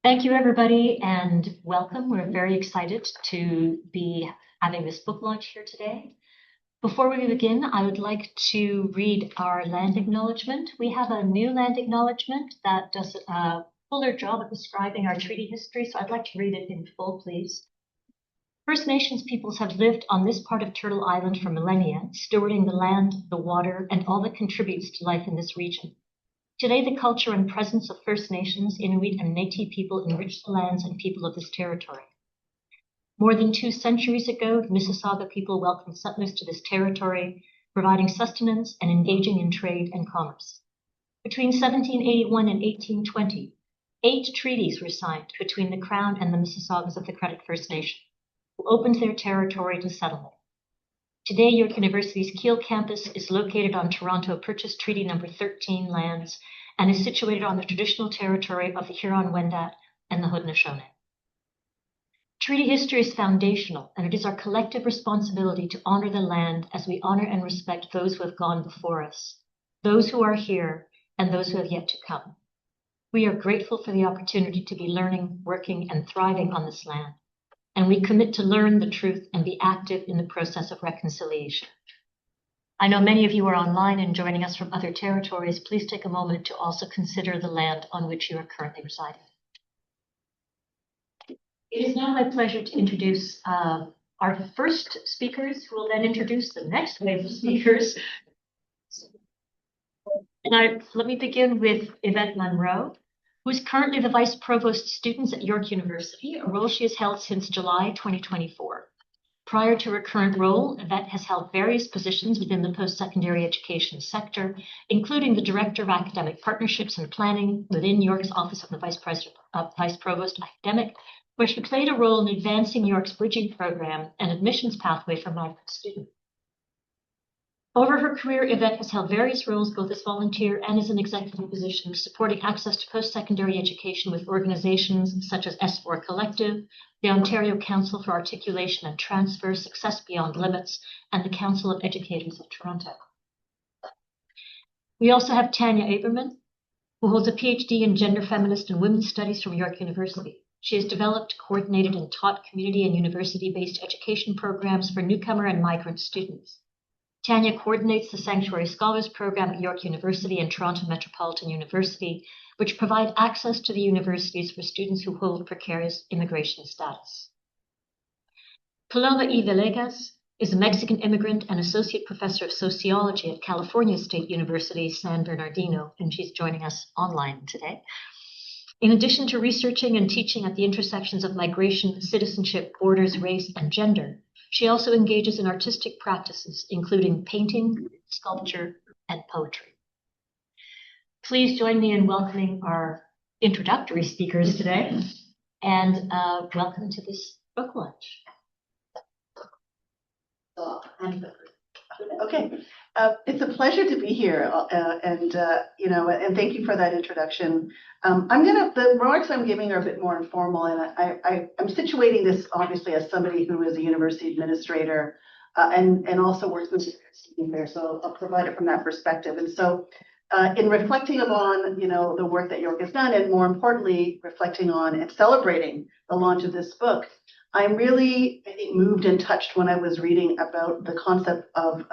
Thank you, everybody, and welcome. We're very excited to be having this book launch here today. Before we begin, I would like to read our land acknowledgement. We have a new land acknowledgement that does a fuller job of describing our treaty history, so I'd like to read it in full, please. First Nations peoples have lived on this part of Turtle Island for millennia, stewarding the land, the water, and all that contributes to life in this region. Today, the culture and presence of First Nations, Inuit, and Métis people enrich the lands and people of this territory. More than 2 centuries ago, the Mississauga people welcomed settlers to this territory, providing sustenance and engaging in trade and commerce. Between 1781 and 1820, 8 treaties were signed between the Crown and the Mississaugas of the Credit First Nation, who opened their territory to settlement. Today, York University's Kiel campus is located on Toronto Purchase Treaty Number 13 lands and is situated on the traditional territory of the Huron-Wendat and the Haudenosaunee. Treaty history is foundational, and it is our collective responsibility to honor the land as we honor and respect those who have gone before us, those who are here, and those who have yet to come. We are grateful for the opportunity to be learning, working, and thriving on this land, and we commit to learn the truth and be active in the process of reconciliation. I know many of you are online and joining us from other territories. Please take a moment to also consider the land on which you are currently residing. It is now my pleasure to introduce our first speakers, who will then introduce the next wave of speakers. Let me begin with Yvette Munro, who is currently the Vice Provost Students at York University, a role she has held since July 2024. Prior to her current role, Yvette has held various positions within the post-secondary education sector, including the Director of Academic Partnerships and Planning within York's Office of the Vice Provost Academic, where she played a role in advancing York's bridging program and admissions pathway for migrant students. Over her career, Yvette has held various roles both as volunteer and as an executive position, supporting access to post-secondary education with organizations such as S4 Collective, the Ontario Council for Articulation and Transfer, Success Beyond Limits, and the Council of Educators of Toronto. We also have Tanya Aberman, who holds a PhD in Gender Feminist and Women's Studies from York University. She has developed, coordinated, and taught community and university-based education programs for newcomer and migrant students. Tanya coordinates the Sanctuary Scholars Program at York University and Toronto Metropolitan University, which provide access to the universities for students who hold precarious immigration status. Paloma Villegas is a Mexican immigrant and associate professor of sociology at California State University, San Bernardino, and she's joining us online today. In addition to researching and teaching at the intersections of migration, citizenship, borders, race, and gender, she also engages in artistic practices, including painting, sculpture, and poetry. Please join me in welcoming our introductory speakers today, and welcome to this book launch. Okay, it's a pleasure to be here, and thank you for that introduction. The remarks I'm giving are a bit more informal, and I'm situating this obviously as somebody who is a university administrator and also works with student affairs, so I'll provide it from that perspective. And so, in reflecting upon the work that York has done, and more importantly, reflecting on and celebrating the launch of this book, I'm really, I think, moved and touched when I was reading about the concept of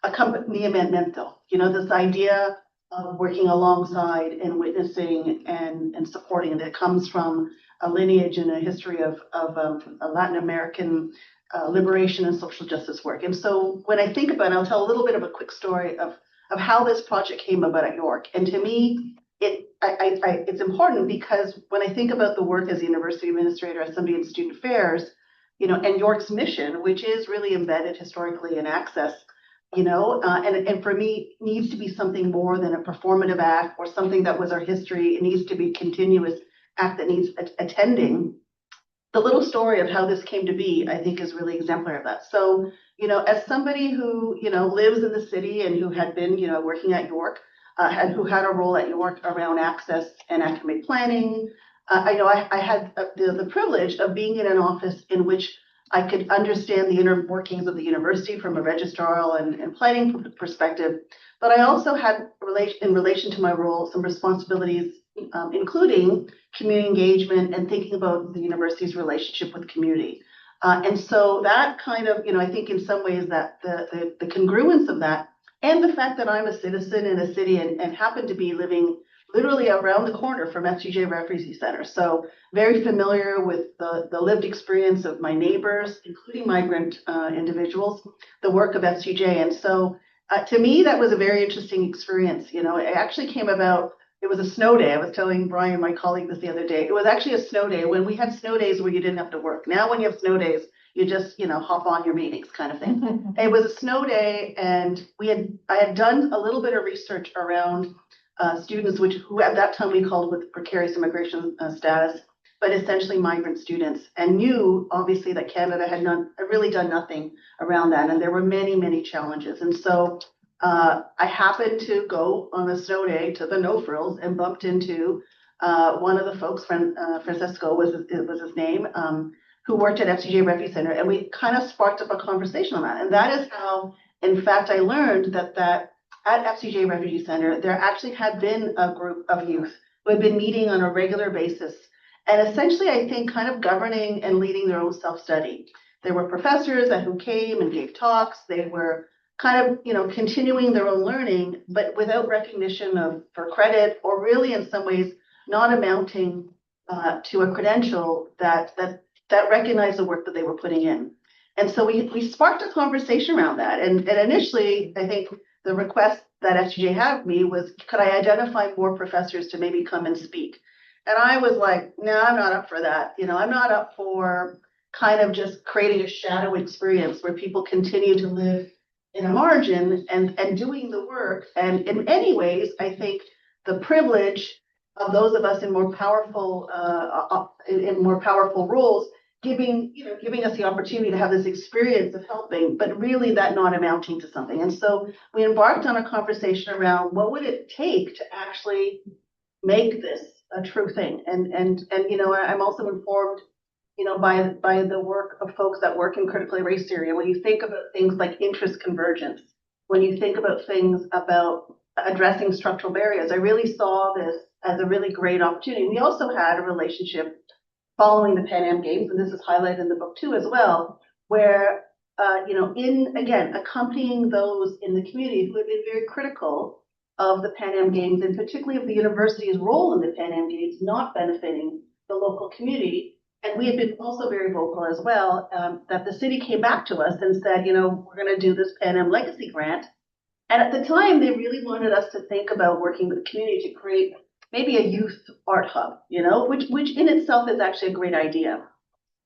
accompanamiento. This idea of working alongside and witnessing and supporting, and it comes from a lineage and a history of Latin American liberation and social justice work. And so when I think about it, I'll tell a little bit of a quick story of how this project came about at York. And to me, it's important because when I think about the work as a university administrator, as somebody in student affairs, and York's mission, which is really embedded historically in access, and for me needs to be something more than a performative act or something that was our history. It needs to be a continuous act that needs attending. The little story of how this came to be, I think, is really exemplary of that. So, as somebody who, lives in the city and who had been, working at York, who had a role at York around access and academic planning, I had the privilege of being in an office in which I could understand the inner workings of the university from a registraral and planning perspective. But I also had, in relation to my role, some responsibilities, including community engagement and thinking about the university's relationship with community. And so that kind of, I think in some ways that the congruence of that, and the fact that I'm a citizen in a city and happen to be living literally around the corner from FCJ Refugee Center. So very familiar with the lived experience of my neighbors, including migrant individuals, the work of FCJ. And so to me, that was a very interesting experience. It actually came about, it was a snow day. I was telling Brian, my colleague, this the other day. It was actually a snow day when we had snow days where you didn't have to work. Now when you have snow days, you just, hop on your meetings kind of thing. It was a snow day, and I had done a little bit of research around students, who at that time we called with precarious immigration status, but essentially migrant students, and knew obviously that Canada had really done nothing around that, and there were many, many challenges. And so I happened to go on a snow day to the No Frills and bumped into one of the folks, Francesco was his name, who worked at FCJ Refugee Center, and we kind of sparked up a conversation on that. And that is how, in fact, I learned that at FCJ Refugee Center, there actually had been a group of youth who had been meeting on a regular basis, and essentially, I think, kind of governing and leading their own self-study. There were professors who came and gave talks. They were kind of, continuing their own learning, but without recognition for credit, or really in some ways not amounting to a credential that recognized the work that they were putting in. And so we sparked a conversation around that. And initially, I think the request that FCJ had of me was, could I identify more professors to maybe come and speak? And I was like, no, I'm not up for that. I'm not up for kind of just creating a shadow experience where people continue to live in a margin and doing the work. And in many ways, I think the privilege of those of us in more powerful roles, giving us the opportunity to have this experience of helping, but really that not amounting to something. And so we embarked on a conversation around what would it take to actually make this a true thing. And I'm also informed, by the work of folks that work in critically race area. When you think about things like interest convergence, when you think about things about addressing structural barriers, I really saw this as a really great opportunity. We also had a relationship following the Pan Am Games, and this is highlighted in the book too as well, where, in accompanying those in the community who have been very critical of the Pan Am Games, and particularly of the university's role in the Pan Am Games not benefiting the local community. And we had been also very vocal as well, that the city came back to us and said, we're going to do this Pan Am Legacy Grant. And at the time, they really wanted us to think about working with the community to create maybe a youth art hub, which in itself is actually a great idea.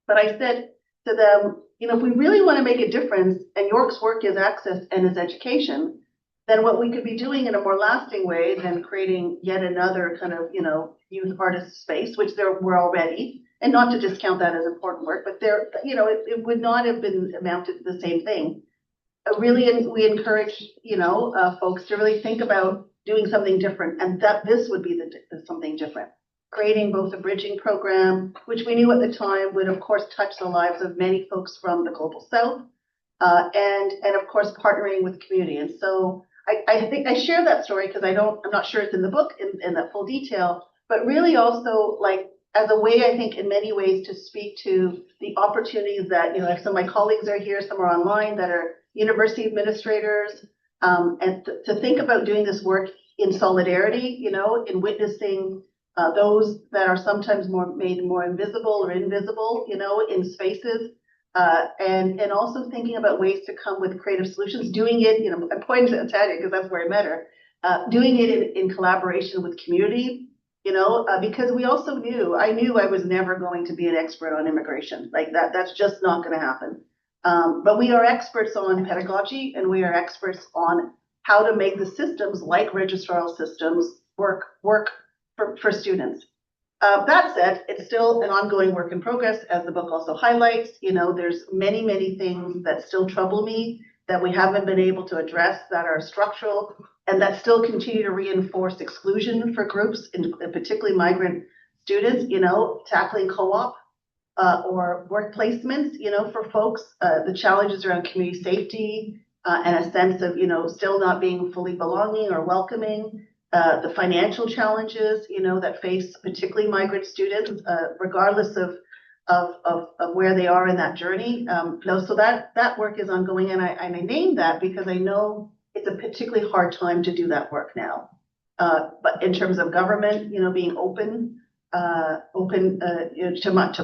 But I said to them, if we really want to make a difference, and York's work is access and is education, then what we could be doing in a more lasting way than creating yet another kind of, youth artist space, which there were already, and not to discount that as important work, but there, it would not have been amounted to the same thing. Really, we encourage, folks to really think about doing something different, and that this would be the something different. Creating both a bridging program, which we knew at the time would, of course, touch the lives of many folks from the global south, and of course, partnering with the community. And so I think I share that story because I'm not sure it's in the book in that full detail, but really also as a way, I think, in many ways to speak to the opportunities that, some of my colleagues are here, some are online that are university administrators, and to think about doing this work in solidarity, in witnessing those that are sometimes made more invisible or invisible, in spaces, and also thinking about ways to come with creative solutions, doing it, I'm pointing to Tanya because that's where I met her, doing it in collaboration with community, because we also I knew I was never going to be an expert on immigration. That's just not going to happen. But we are experts on pedagogy, and we are experts on how to make the systems like registrar systems work for students. That said, it's still an ongoing work in progress, as the book also highlights. There's many, many things that still trouble me that we haven't been able to address that are structural and that still continue to reinforce exclusion for groups, and particularly migrant students, tackling co-op, or work placements, for folks, the challenges around community safety, and a sense of, still not being fully belonging or welcoming, the financial challenges, that face particularly migrant students, regardless of where they are in that journey. So that work is ongoing, and I name that because I know it's a particularly hard time to do that work now. But in terms of government, being open to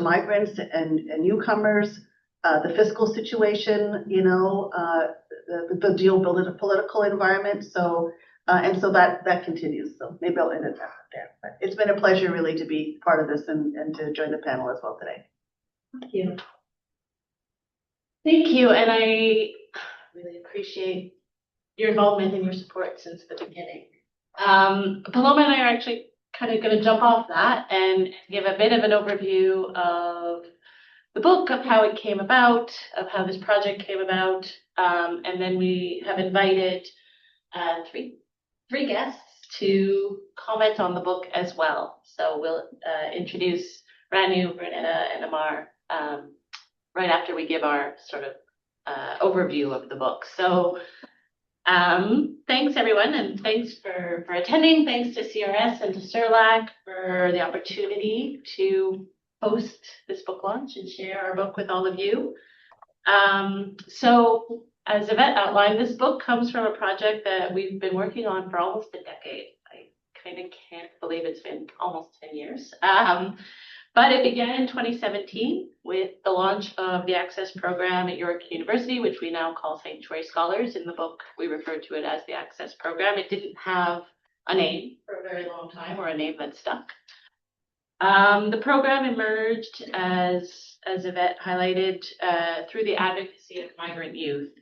migrants and newcomers, the fiscal situation, the geopolitical environment. So that continues. So maybe I'll end it there. But it's been a pleasure really to be part of this and to join the panel as well today. Thank you. Thank you, and I really appreciate your involvement and your support since the beginning. Paloma and I are actually kind of going to jump off that and give a bit of an overview of the book, of how it came about, of how this project came about, and then we have invited three guests to comment on the book as well. So we'll introduce Ranu, Vernetta, and Amar right after we give our sort of overview of the book. So thanks everyone, and thanks for attending. Thanks to CRS and to CERLAC for the opportunity to host this book launch and share our book with all of you. So as Yvette outlined, this book comes from a project that we've been working on for almost a decade. I kind of can't believe it's been almost 10 years. But it began in 2017 with the launch of the Access program at York University, which we now call Sanctuary Scholars. In the book, we refer to it as the Access program. It didn't have a name for a very long time, or a name that stuck. The program emerged, as Yvette highlighted, through the advocacy of migrant youth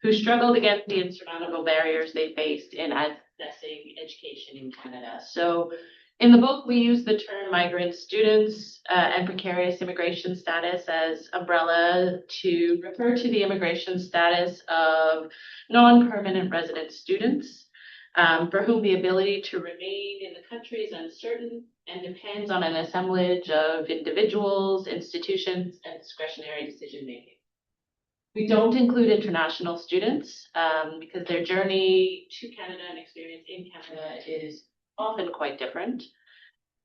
who struggled against the insurmountable barriers they faced in accessing education in Canada. So in the book, we use the term migrant students and precarious immigration status as umbrella to refer to the immigration status of non-permanent resident students for whom the ability to remain in the country is uncertain and depends on an assemblage of individuals, institutions, and discretionary decision-making. We don't include international students because their journey to Canada and experience in Canada is often quite different.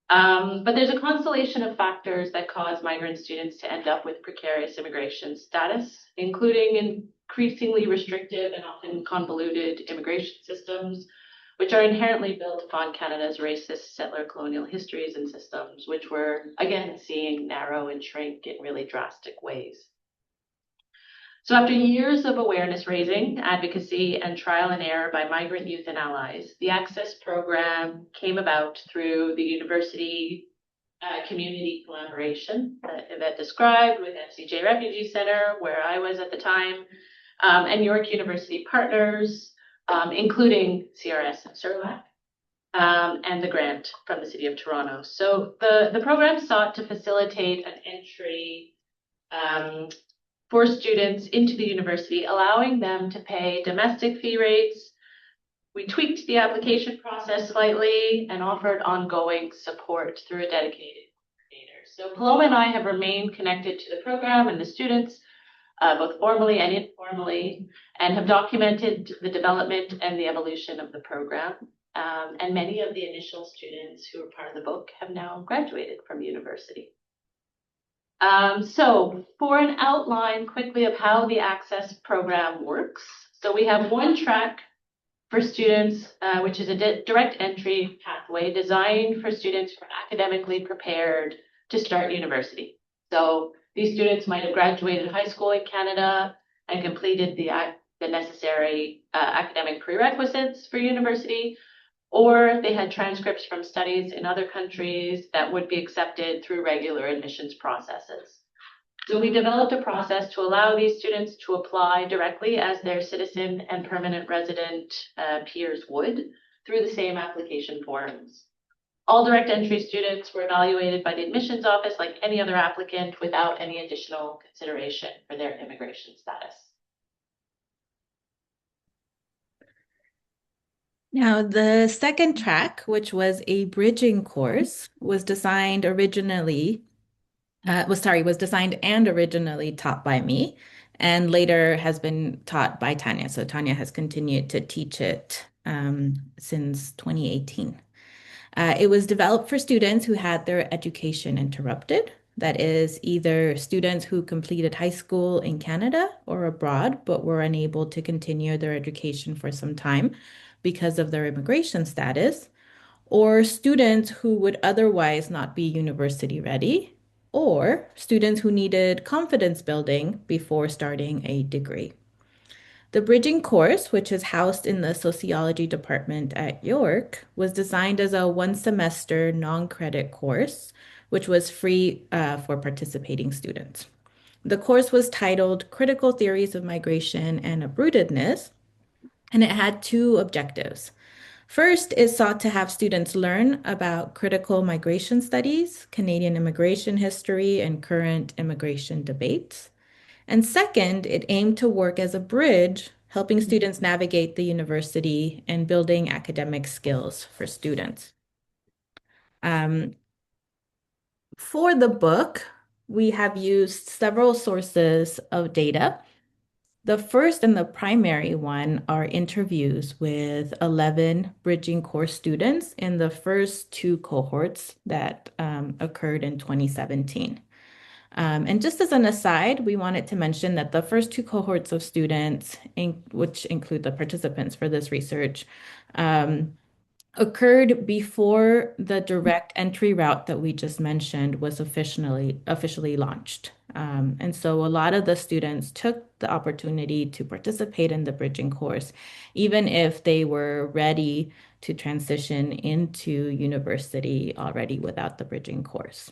But there's a constellation of factors that cause migrant students to end up with precarious immigration status, including increasingly restrictive and often convoluted immigration systems, which are inherently built upon Canada's racist settler colonial histories and systems, which we're, again, seeing narrow and shrink in really drastic ways. So after years of awareness raising, advocacy, and trial and error by migrant youth and allies, the Access program came about through the university community collaboration that Yvette described with FCJ Refugee Center, where I was at the time, and York University partners, including CRS and CERLAC, and the grant from the City of Toronto. So the program sought to facilitate an entry for students into the university, allowing them to pay domestic fee rates. We tweaked the application process slightly and offered ongoing support through a dedicated coordinator. So Paloma and I have remained connected to the program and the students, both formally and informally, and have documented the development and the evolution of the program. And many of the initial students who were part of the book have now graduated from university. So for an outline quickly of how the Access program works. So we have one track for students, which is a direct entry pathway designed for students who are academically prepared to start university. So these students might have graduated high school in Canada and completed the necessary academic prerequisites for university, or they had transcripts from studies in other countries that would be accepted through regular admissions processes. So we developed a process to allow these students to apply directly as their citizen and permanent resident peers would through the same application forms. All direct entry students were evaluated by the admissions office like any other applicant without any additional consideration for their immigration status. Now, the second track, which was a bridging course, was designed originally was designed and originally taught by me, and later has been taught by Tanya. So Tanya has continued to teach it since 2018. It was developed for students who had their education interrupted. That is, either students who completed high school in Canada or abroad, but were unable to continue their education for some time because of their immigration status, or students who would otherwise not be university ready, or students who needed confidence building before starting a degree. The bridging course, which is housed in the sociology department at York, was designed as a one-semester non-credit course, which was free for participating students. The course was titled Critical Theories of Migration and Uprootedness, and it had two objectives. First, it sought to have students learn about critical migration studies, Canadian immigration history, and current immigration debates. And second, it aimed to work as a bridge, helping students navigate the university and building academic skills for students. For the book, we have used several sources of data. The first and the primary one are interviews with 11 bridging course students in the first two cohorts that occurred in 2017. And just as an aside, we wanted to mention that the first two cohorts of students, which include the participants for this research, occurred before the direct entry route that we just mentioned was officially launched. And so a lot of the students took the opportunity to participate in the bridging course, even if they were ready to transition into university already without the bridging course.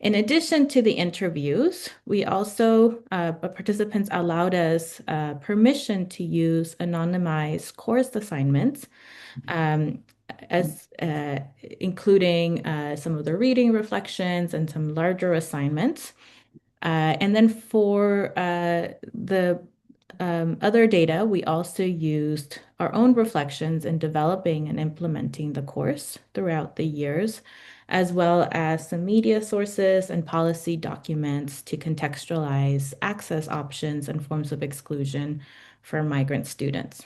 In addition to the interviews, we also, participants allowed us permission to use anonymized course assignments, as including some of the reading reflections and some larger assignments. And then for the other data, we also used our own reflections in developing and implementing the course throughout the years, as well as some media sources and policy documents to contextualize access options and forms of exclusion for migrant students.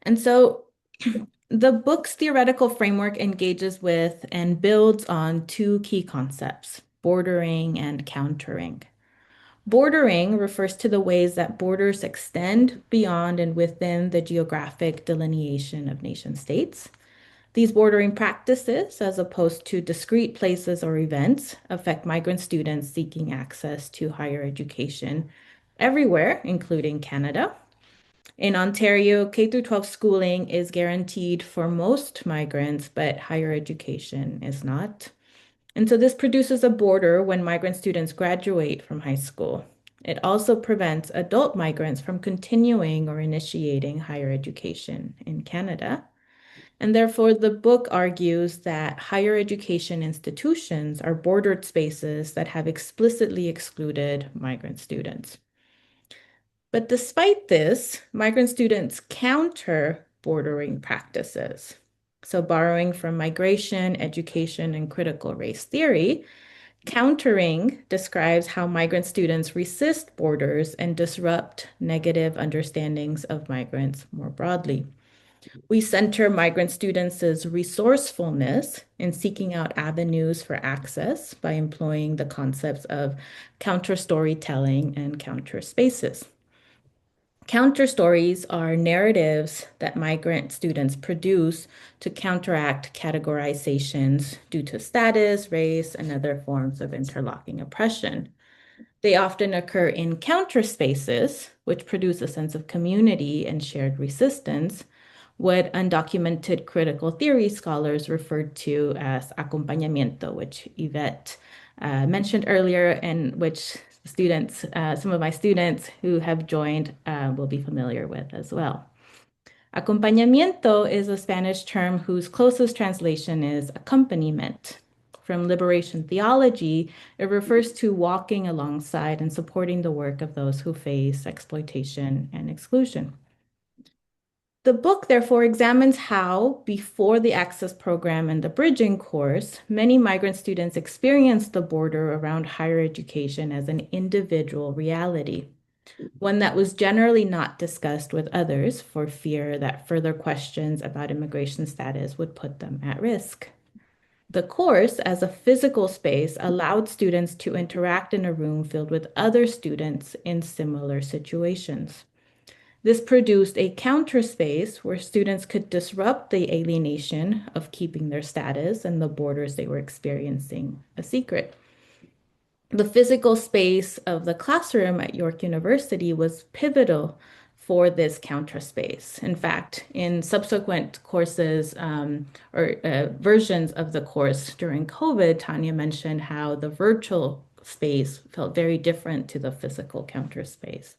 And so the book's theoretical framework engages with and builds on two key concepts: bordering and countering. Bordering refers to the ways that borders extend beyond and within the geographic delineation of nation states. These bordering practices, as opposed to discrete places or events, affect migrant students seeking access to higher education everywhere, including Canada. In Ontario, K-12 schooling is guaranteed for most migrants, but higher education is not. And so this produces a border when migrant students graduate from high school. It also prevents adult migrants from continuing or initiating higher education in Canada. And therefore, the book argues that higher education institutions are bordered spaces that have explicitly excluded migrant students. But despite this, migrant students counter bordering practices. So borrowing from migration, education, and critical race theory, countering describes how migrant students resist borders and disrupt negative understandings of migrants more broadly. We center migrant students' resourcefulness in seeking out avenues for access by employing the concepts of counter storytelling and counter spaces. Counter stories are narratives that migrant students produce to counteract categorizations due to status, race, and other forms of interlocking oppression. They often occur in counter spaces, which produce a sense of community and shared resistance, what undocumented critical theory scholars referred to as acompañamiento, which Yvette mentioned earlier, and which students, some of my students who have joined will be familiar with as well. Acompañamiento is a Spanish term whose closest translation is accompaniment. From liberation theology, it refers to walking alongside and supporting the work of those who face exploitation and exclusion. The book, therefore, examines how, before the Access Program and the Bridging course, many migrant students experienced the border around higher education as an individual reality, one that was generally not discussed with others for fear that further questions about immigration status would put them at risk. The course, as a physical space, allowed students to interact in a room filled with other students in similar situations. This produced a counter space where students could disrupt the alienation of keeping their status and the borders they were experiencing a secret. The physical space of the classroom at York University was pivotal for this counter space. In fact, in subsequent courses versions of the course during COVID, Tanya mentioned how the virtual space felt very different to the physical counter space.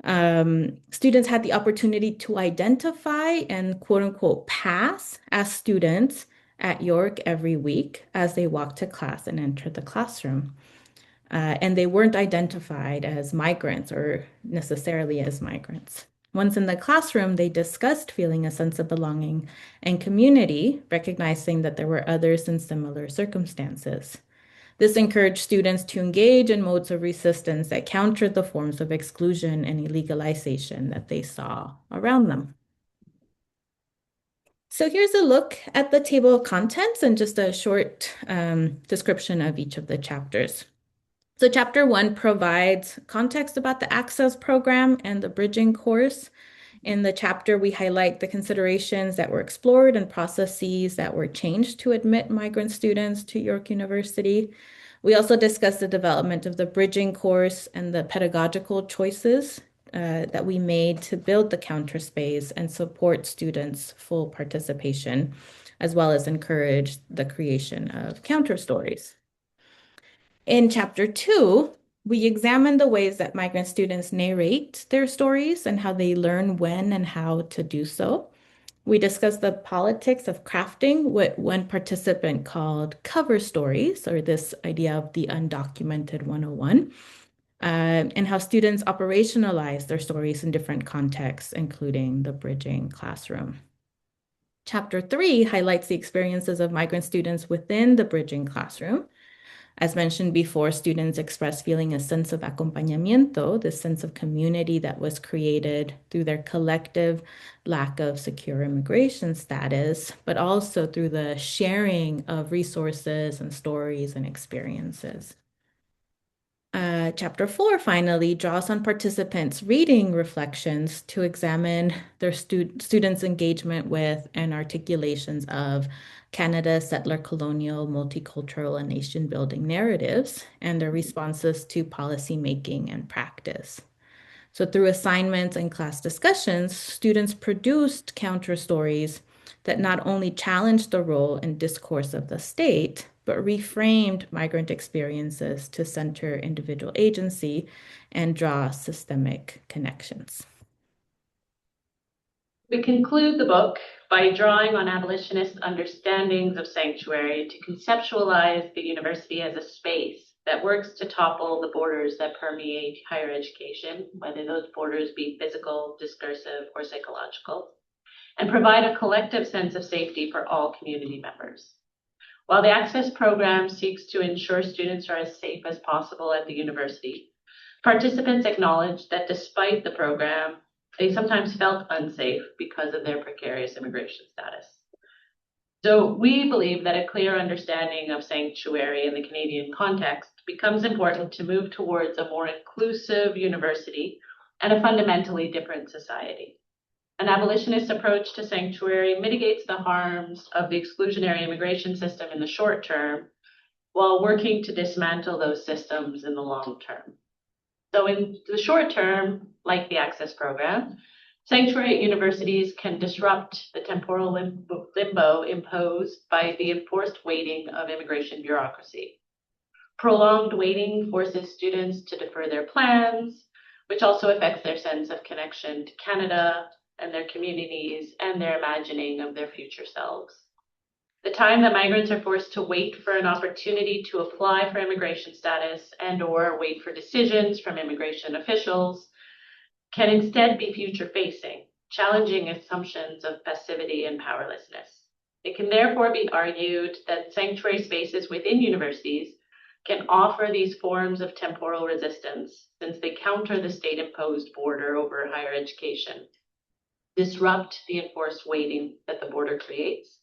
Students had the opportunity to identify and quote unquote pass as students at York every week as they walked to class and entered the classroom. And they weren't identified as migrants or necessarily as migrants. Once in the classroom, they discussed feeling a sense of belonging and community, recognizing that there were others in similar circumstances. This encouraged students to engage in modes of resistance that countered the forms of exclusion and illegalization that they saw around them. So here's a look at the table of contents and just a short description of each of the chapters. So chapter 1 provides context about the Access Program and the Bridging course. In the chapter, we highlight the considerations that were explored and processes that were changed to admit migrant students to York University. We also discuss the development of the Bridging course and the pedagogical choices that we made to build the counter space and support students' full participation, as well as encourage the creation of Counterstories. In chapter 2, we examine the ways that migrant students narrate their stories and how they learn when and how to do so. We discuss the politics of crafting what one participant called cover stories, or this idea of the undocumented 101, and how students operationalize their stories in different contexts, including the Bridging classroom. Chapter 3 highlights the experiences of migrant students within the Bridging classroom. As mentioned before, students express feeling a sense of acompañamiento, this sense of community that was created through their collective lack of secure immigration status, but also through the sharing of resources and stories and experiences. Chapter 4 finally draws on participants' reading reflections to examine their students' engagement with and articulations of Canada's settler colonial, multicultural, and nation-building narratives and their responses to policymaking and practice. So through assignments and class discussions, students produced counter stories that not only challenged the role and discourse of the state, but reframed migrant experiences to center individual agency and draw systemic connections. We conclude the book by drawing on abolitionist understandings of sanctuary to conceptualize the university as a space that works to topple the borders that permeate higher education, whether those borders be physical, discursive, or psychological, and provide a collective sense of safety for all community members. While the Access Program seeks to ensure students are as safe as possible at the university, participants acknowledge that despite the program, they sometimes felt unsafe because of their precarious immigration status. So we believe that a clear understanding of sanctuary in the Canadian context becomes important to move towards a more inclusive university and a fundamentally different society. An abolitionist approach to sanctuary mitigates the harms of the exclusionary immigration system in the short term, while working to dismantle those systems in the long term. So in the short term, like the Access Program, sanctuary universities can disrupt the temporal limbo imposed by the enforced waiting of immigration bureaucracy. Prolonged waiting forces students to defer their plans, which also affects their sense of connection to Canada and their communities and their imagining of their future selves. The time that migrants are forced to wait for an opportunity to apply for immigration status and/or wait for decisions from immigration officials can instead be future-facing, challenging assumptions of passivity and powerlessness. It can therefore be argued that sanctuary spaces within universities can offer these forms of temporal resistance, since they counter the state-imposed border over higher education, disrupt the enforced waiting that the border creates,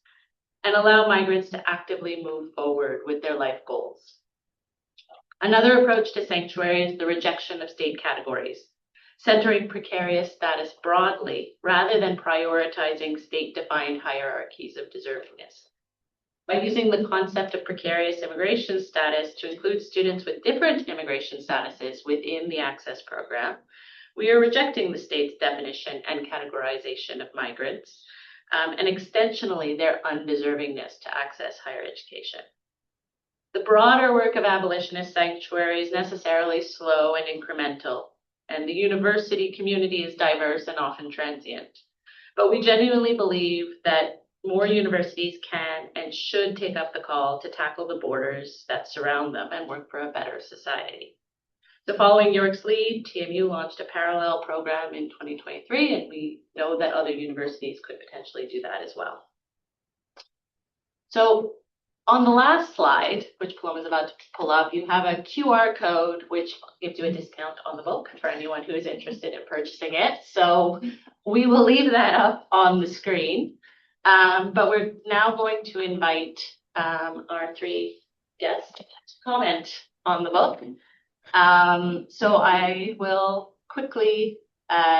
and allow migrants to actively move forward with their life goals. Another approach to sanctuary is the rejection of state categories, centering precarious status broadly rather than prioritizing state-defined hierarchies of deservingness. By using the concept of precarious immigration status to include students with different immigration statuses within the Access program, we are rejecting the state's definition and categorization of migrants, and extensionally their undeservingness to access higher education. The broader work of abolitionist sanctuary is necessarily slow and incremental, and the university community is diverse and often transient. But we genuinely believe that more universities can and should take up the call to tackle the borders that surround them and work for a better society. So following York's lead, TMU launched a parallel program in 2023, and we know that other universities could potentially do that as well. So on the last slide, which Paloma is about to pull up, you have a QR code which gives you a discount on the book for anyone who is interested in purchasing it. So we will leave that up on the screen. But we're now going to invite our three guests to comment on the book. So I will quickly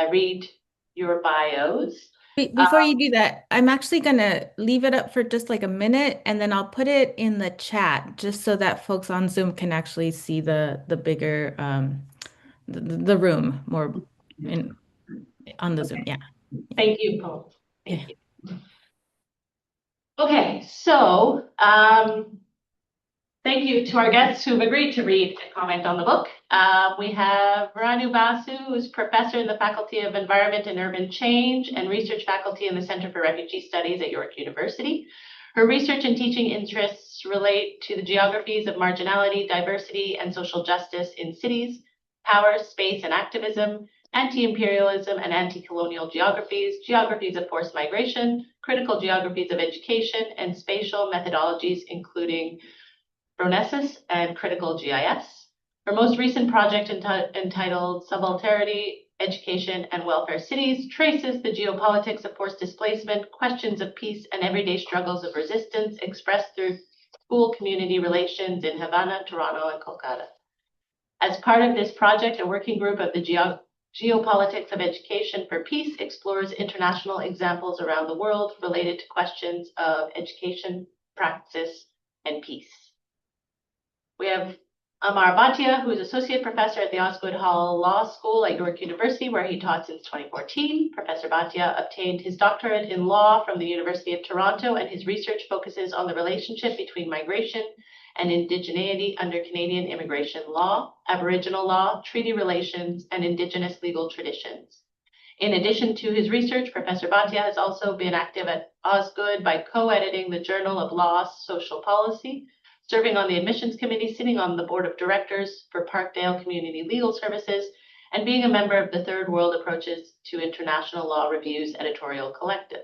read your bios. Before you do that, I'm actually going to leave it up for just like a minute, and then I'll put it in the chat just so that folks on Zoom can actually see the bigger the room more on the Zoom. Yeah. Thank you, Paul. Thank you. Okay, so thank you to our guests who've agreed to read and comment on the book. We have Ranu Basu, who's professor in the Faculty of Environment and Urban Change and research faculty in the Center for Refugee Studies at York University. Her research and teaching interests relate to the geographies of marginality, diversity, and social justice in cities, power, space, and activism, anti-imperialism and anti-colonial geographies, geographies of forced migration, critical geographies of education, and spatial methodologies, including Phronesis and critical GIS. Her most recent project entitled Subalterity, Education, and Welfare Cities traces the geopolitics of forced displacement, questions of peace, and everyday struggles of resistance expressed through school-community relations in Havana, Toronto, and Kolkata. As part of this project, a working group of the Geopolitics of Education for Peace explores international examples around the world related to questions of education, practice, and peace. We have Amar Bhatia, who is associate professor at the Osgoode Hall Law School at York University, where he taught since 2014. Professor Bhatia obtained his doctorate in law from the University of Toronto, and his research focuses on the relationship between migration and indigeneity under Canadian immigration law, Aboriginal law, treaty relations, and Indigenous legal traditions. In addition to his research, Professor Bhatia has also been active at Osgoode by co-editing the Journal of Law Social Policy, serving on the admissions committee, sitting on the board of directors for Parkdale Community Legal Services, and being a member of the Third World Approaches to International Law Review's editorial collective.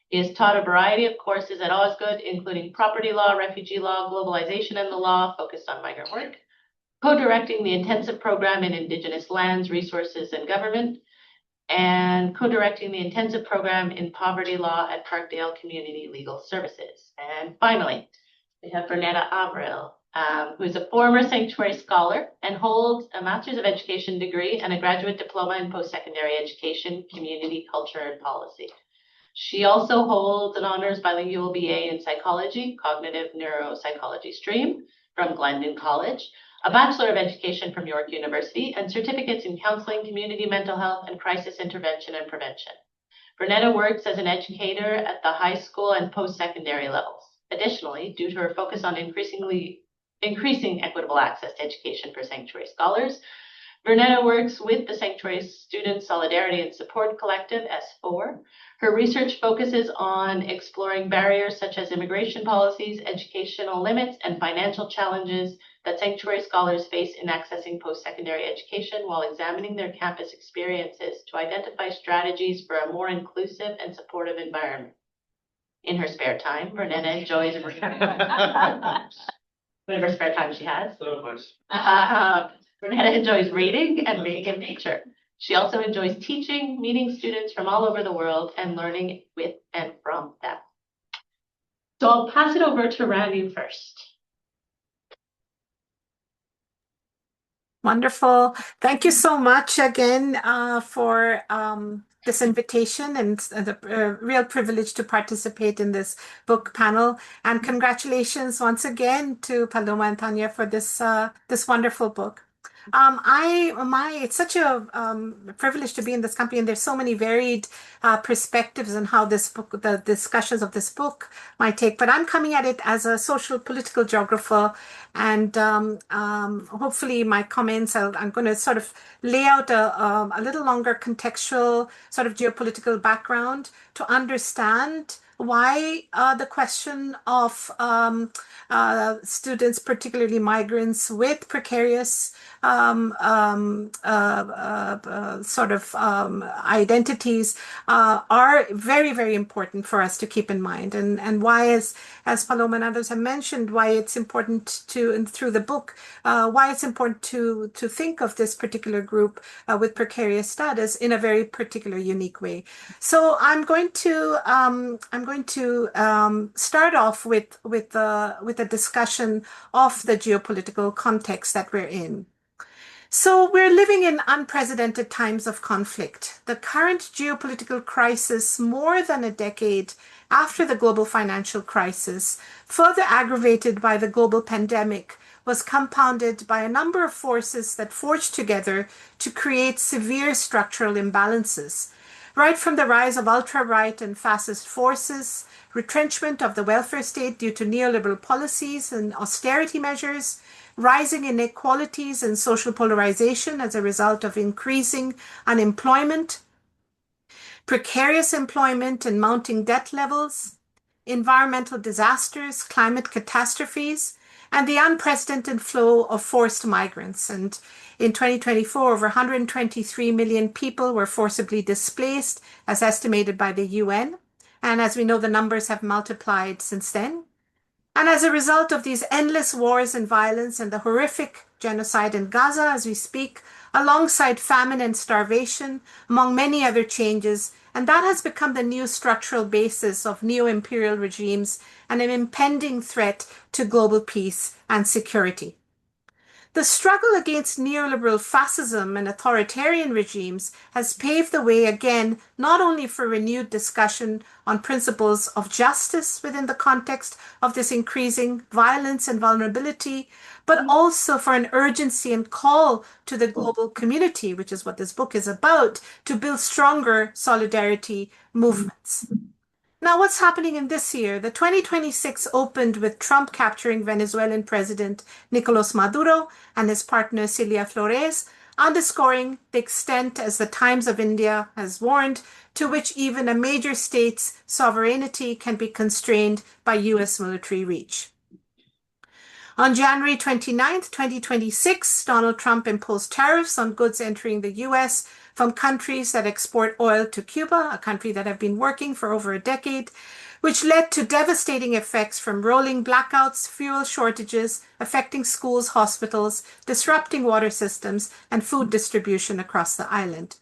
He has taught a variety of courses at Osgoode, including property law, refugee law, globalization and the law, focused on migrant work, co-directing the intensive program in Indigenous lands, resources, and government, and co-directing the intensive program in poverty law at Parkdale Community Legal Services. And finally, we have Vernetta Avril, who is a former sanctuary scholar and holds a Master's of Education degree and a graduate diploma in post-secondary education, community, culture, and policy. She also holds an honors bilingual BA in psychology, cognitive neuropsychology stream from Glendon College, a Bachelor of Education from York University, and certificates in counseling, community mental health, and crisis intervention and prevention. Vernetta works as an educator at the high school and post-secondary levels. Additionally, due to her focus on increasing equitable access to education for sanctuary scholars, Vernetta works with the Sanctuaries Student Solidarity and Support Collective, S4. Her research focuses on exploring barriers such as immigration policies, educational limits, and financial challenges that sanctuary scholars face in accessing post-secondary education while examining their campus experiences to identify strategies for a more inclusive and supportive environment. In her spare time, Vernetta enjoys whatever spare time she has. So much. Vernetta enjoys reading and being in nature. She also enjoys teaching, meeting students from all over the world, and learning with and from them. So I'll pass it over to Ranu first. Wonderful. Thank you so much again for this invitation and the real privilege to participate in this book panel. And congratulations once again to Paloma and Tanya for this wonderful book. It's such a privilege to be in this company, and there's so many varied perspectives on how this book, the discussions of this book might take. But I'm coming at it as a social political geographer, and hopefully my comments, I'm going to sort of lay out a little longer contextual sort of geopolitical background to understand why the question of students, particularly migrants with precarious identities are very, very important for us to keep in mind. And why, as Paloma and others have mentioned, why it's important to, and through the book, why it's important to think of this particular group with precarious status in a very particular, unique way. So I'm going to start off with a discussion of the geopolitical context that we're in. So we're living in unprecedented times of conflict. The current geopolitical crisis, more than a decade after the global financial crisis, further aggravated by the global pandemic, was compounded by a number of forces that forged together to create severe structural imbalances. Right from the rise of ultra-right and fascist forces, retrenchment of the welfare state due to neoliberal policies and austerity measures, rising inequalities and social polarization as a result of increasing unemployment, precarious employment and mounting debt levels, environmental disasters, climate catastrophes, and the unprecedented flow of forced migrants. And in 2024, over 123 million people were forcibly displaced, as estimated by the UN. And as we know, the numbers have multiplied since then. And as a result of these endless wars and violence and the horrific genocide in Gaza as we speak, alongside famine and starvation, among many other changes, and that has become the new structural basis of neo-imperial regimes and an impending threat to global peace and security. The struggle against neoliberal fascism and authoritarian regimes has paved the way again, not only for renewed discussion on principles of justice within the context of this increasing violence and vulnerability, but also for an urgency and call to the global community, which is what this book is about, to build stronger solidarity movements. Now, what's happening in this year? The 2026 opened with Trump capturing Venezuelan President Nicolas Maduro and his partner Celia Flores, underscoring the extent, as the Times of India has warned, to which even a major state's sovereignty can be constrained by U.S. military reach. On January 29, 2026, Donald Trump imposed tariffs on goods entering the U.S. from countries that export oil to Cuba, a country that have been working for over a decade, which led to devastating effects from rolling blackouts, fuel shortages, affecting schools, hospitals, disrupting water systems, and food distribution across the island.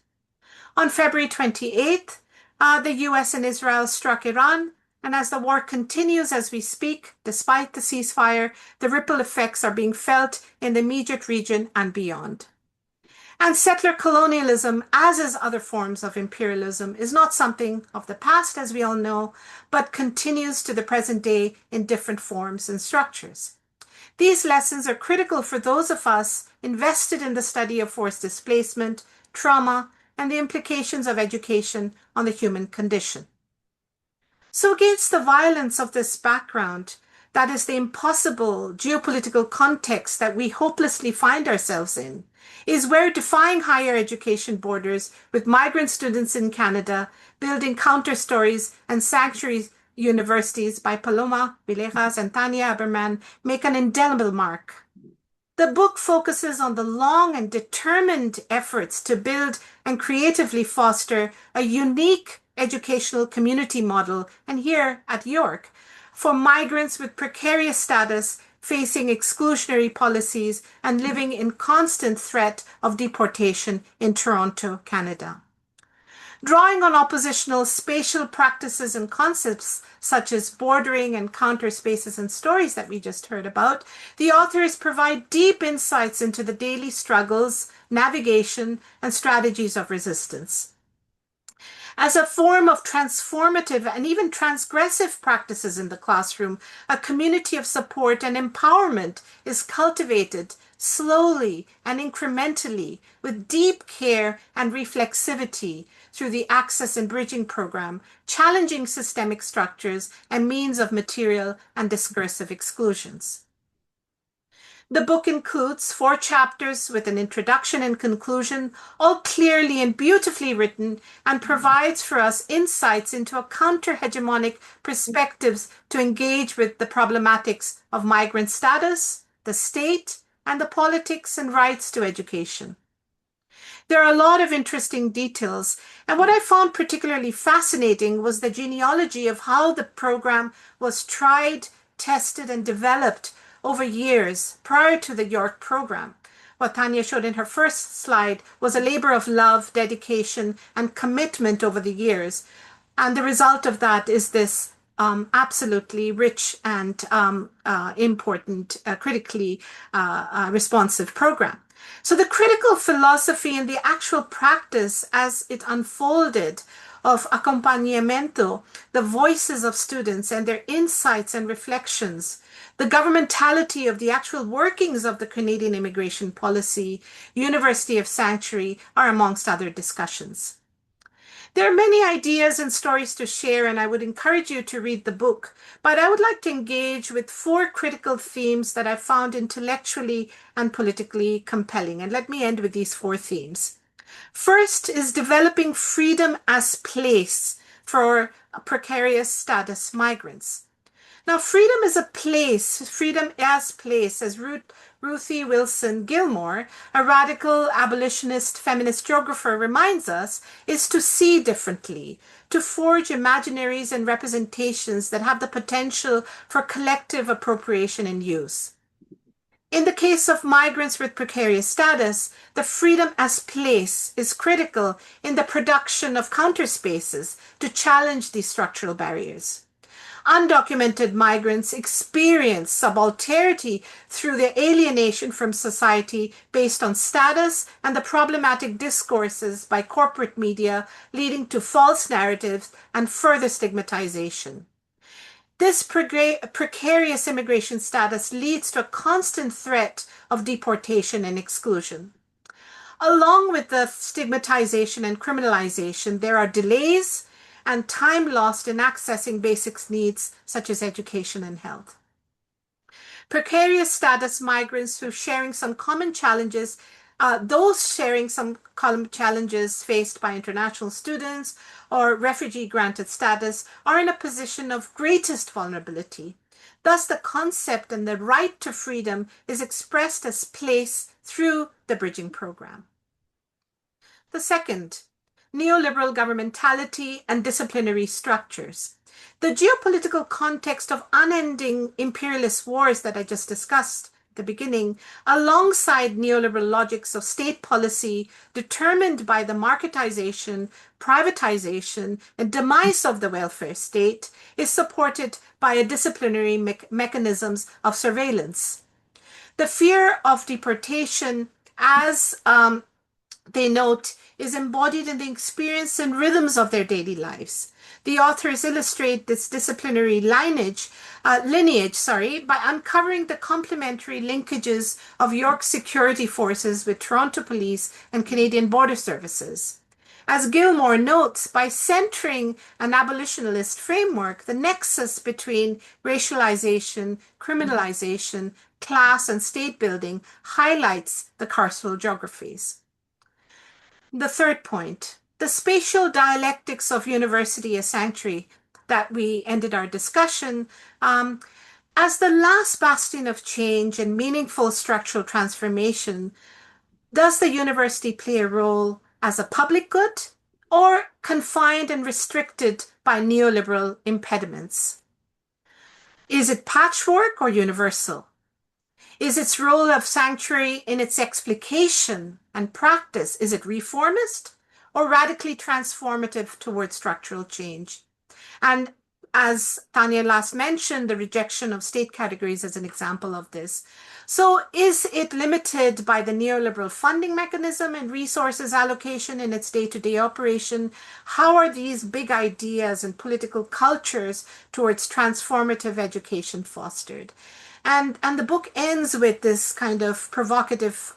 On February 28th, the U.S. and Israel struck Iran, and as the war continues as we speak, despite the ceasefire, the ripple effects are being felt in the immediate region and beyond. And settler colonialism, as is other forms of imperialism, is not something of the past, as we all know, but continues to the present day in different forms and structures. These lessons are critical for those of us invested in the study of forced displacement, trauma, and the implications of education on the human condition. So against the violence of this background, that is the impossible geopolitical context that we hopelessly find ourselves in, is where Defying Higher Education Borders with Migrant Students in Canada, Building Counterstories and Sanctuaries Universities by Paloma, Villegas, and Tanya Aberman make an indelible mark. The book focuses on the long and determined efforts to build and creatively foster a unique educational community model, and here at York, for migrants with precarious status facing exclusionary policies and living in constant threat of deportation in Toronto, Canada. Drawing on oppositional spatial practices and concepts such as bordering and counter spaces and stories that we just heard about, the authors provide deep insights into the daily struggles, navigation, and strategies of resistance. As a form of transformative and even transgressive practices in the classroom, a community of support and empowerment is cultivated slowly and incrementally with deep care and reflexivity through the Access and Bridging program, challenging systemic structures and means of material and discursive exclusions. The book includes 4 chapters with an introduction and conclusion, all clearly and beautifully written, and provides for us insights into a counter-hegemonic perspectives to engage with the problematics of migrant status, the state, and the politics and rights to education. There are a lot of interesting details, and what I found particularly fascinating was the genealogy of how the program was tried, tested, and developed over years prior to the York program. What Tanya showed in her first slide was a labor of love, dedication, and commitment over the years. And the result of that is this absolutely rich and important, critically responsive program. So the critical philosophy and the actual practice as it unfolded of acompañamiento, the voices of students and their insights and reflections, the governmentality of the actual workings of the Canadian immigration policy, University of Sanctuary, are amongst other discussions. There are many ideas and stories to share, and I would encourage you to read the book, but I would like to engage with 4 critical themes that I found intellectually and politically compelling. And let me end with these 4 themes. First is developing freedom as place for precarious status migrants. Now, freedom is a place, freedom as place, as Ruthie Wilson Gilmore, a radical abolitionist feminist geographer, reminds us, is to see differently, to forge imaginaries and representations that have the potential for collective appropriation and use. In the case of migrants with precarious status, the freedom as place is critical in the production of counterspaces to challenge these structural barriers. Undocumented migrants experience subalternity through their alienation from society based on status and the problematic discourses by corporate media, leading to false narratives and further stigmatization. This precarious immigration status leads to a constant threat of deportation and exclusion. Along with the stigmatization and criminalization, there are delays and time lost in accessing basic needs such as education and health. Precarious status migrants who are sharing some common challenges, those sharing some common challenges faced by international students or refugee granted status are in a position of greatest vulnerability. Thus, the concept and the right to freedom is expressed as place through the bridging program. The second, neoliberal governmentality and disciplinary structures. The geopolitical context of unending imperialist wars that I just discussed at the beginning, alongside neoliberal logics of state policy determined by the marketization, privatization, and demise of the welfare state, is supported by a disciplinary mechanisms of surveillance. The fear of deportation, as they note, is embodied in the experience and rhythms of their daily lives. The authors illustrate this disciplinary lineage by uncovering the complementary linkages of York security forces with Toronto Police and Canadian Border Services. As Gilmore notes, by centering an abolitionist framework, the nexus between racialization, criminalization, class, and state building highlights the carceral geographies. The third point, the spatial dialectics of university as sanctuary that we ended our discussion, as the last bastion of change and meaningful structural transformation, does the university play a role as a public good or confined and restricted by neoliberal impediments? Is it patchwork or universal? Is its role of sanctuary in its explication and practice, is it reformist or radically transformative towards structural change? And as Tanya last mentioned, the rejection of state categories is an example of this. So is it limited by the neoliberal funding mechanism and resources allocation in its day-to-day operation? How are these big ideas and political cultures towards transformative education fostered? And the book ends with this kind of provocative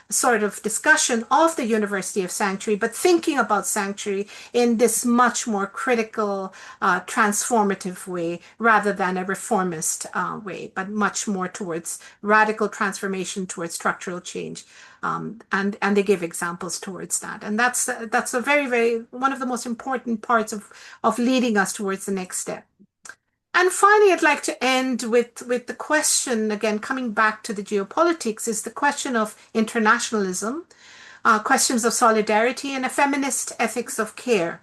sort of discussion of the University of Sanctuary, but thinking about sanctuary in this much more critical, transformative way, rather than a reformist way, but much more towards radical transformation, towards structural change. And they give examples towards that. And that's a very, very, one of the most important parts of leading us towards the next step. And finally, I'd like to end with the question, again, coming back to the geopolitics, is the question of internationalism, questions of solidarity, and a feminist ethics of care.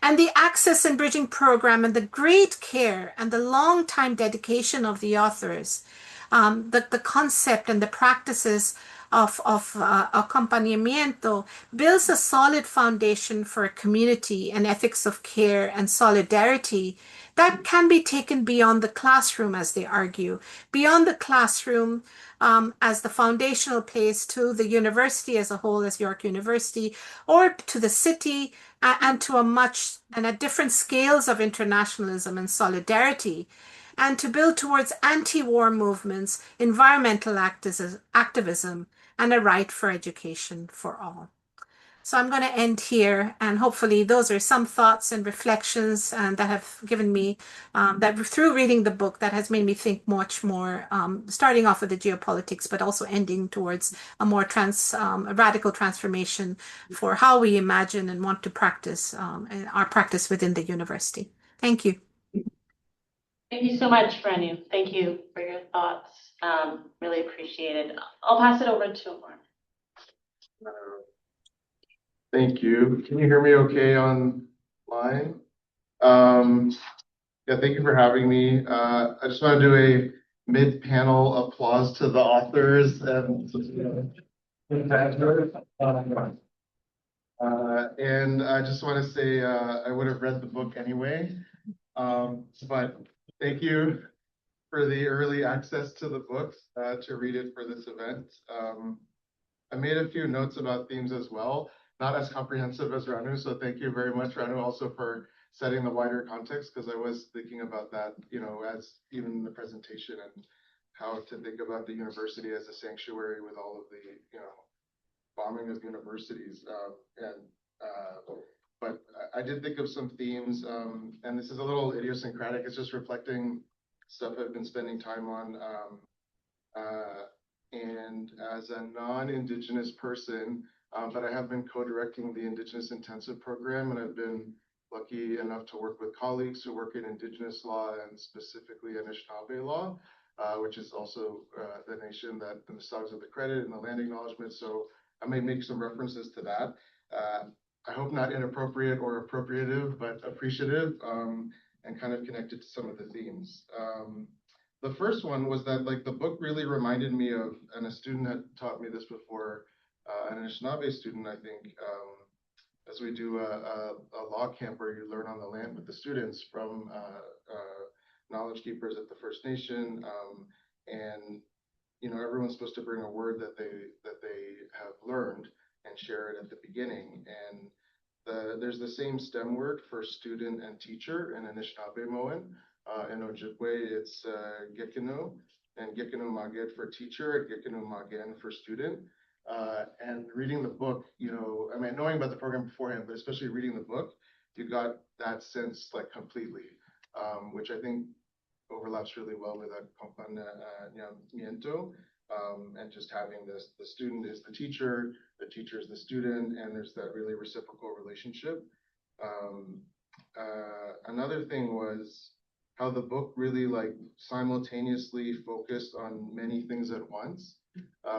And the Access and Bridging Program and the great care and the long time dedication of the authors, the concept and the practices of acompañamiento builds a solid foundation for a community and ethics of care and solidarity that can be taken beyond the classroom, as they argue, beyond the classroom as the foundational place to the university as a whole, as York University, or to the city, and to at different scales of internationalism and solidarity, and to build towards anti-war movements, environmental activism, and a right for education for all. So I'm going to end here, and hopefully those are some thoughts and reflections that have given me, that through reading the book, that has made me think much more, starting off with the geopolitics, but also ending towards a more radical transformation for how we imagine and want to practice our practice within the university. Thank you. Thank you so much, Ranu. Thank you for your thoughts. Really appreciate it. I'll pass it over to Amar. Thank you. Can you hear me okay online? Yeah, thank you for having me. I just want to do a mid-panel applause to the authors and I just want to say I would have read the book anyway, but thank you for the early access to the books to read it for this event. I made a few notes about themes as well, not as comprehensive as Ranu, so thank you very much, Ranu, also for setting the wider context, because I was thinking about that, as even in the presentation, and how to think about the university as a sanctuary with all of the, bombing of universities. But I did think of some themes, and this is a little idiosyncratic. It's just reflecting stuff I've been spending time on. And as a non-Indigenous person, but I have been co-directing the Indigenous Intensive Program, and I've been lucky enough to work with colleagues who work in Indigenous law and specifically Anishinaabe law, which is also the nation that the Mississaugas of the credit and the land acknowledgement. So I may make some references to that. I hope not inappropriate or appropriative, but appreciative, and kind of connected to some of the themes. The first one was that the book really reminded me of, and a student had taught me this before, an Anishinaabe student, I think, as we do a law camp where you learn on the land with the students from knowledge keepers at the First Nation, and everyone's supposed to bring a word that they have learned and share it at the beginning. And there's the same STEM word for student and teacher in Anishinaabe-Moan. In Ojibwe, it's Gekino, and Gekino Maged for teacher, and Gekino Magen for student. And reading the book, I mean, knowing about the program beforehand, but especially reading the book, you got that sense like completely, which I think overlaps really well with acompañamiento, and just having this, the student is the teacher is the student, and there's that really reciprocal relationship. Another thing was how the book really like simultaneously focused on many things at once,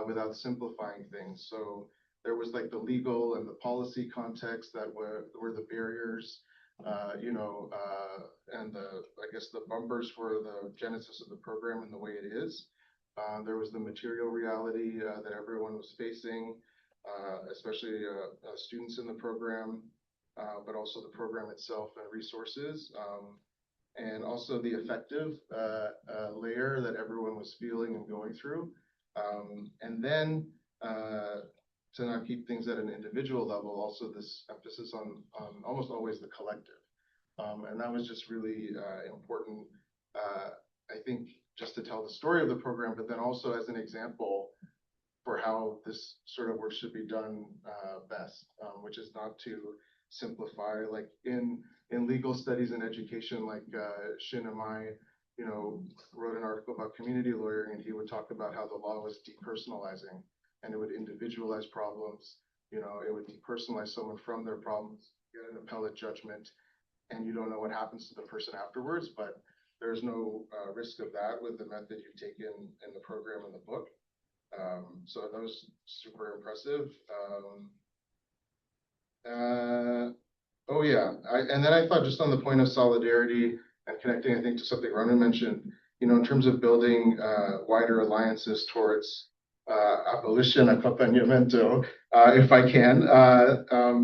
without simplifying things. So there was like the legal and the policy context that were the barriers, and I guess the bumpers for the genesis of the program and the way it is. There was the material reality that everyone was facing, especially students in the program, but also the program itself and resources, and also the affective layer that everyone was feeling and going through. And then to not keep things at an individual level, also this emphasis on almost always the collective. And that was just really important, I think, just to tell the story of the program, but then also as an example for how this sort of work should be done best, which is not to simplify. Like in legal studies and education, like Shin and I, wrote an article about community lawyering, and he would talk about how the law was depersonalizing, and it would individualize problems. It would depersonalize someone from their problems, get an appellate judgment, and you don't know what happens to the person afterwards, but there's no risk of that with the method you've taken in the program and the book. So that was super impressive. Oh yeah, and then I thought just on the point of solidarity and connecting, I think, to something Ranu mentioned, in terms of building wider alliances towards abolition, acompañamiento, if I can,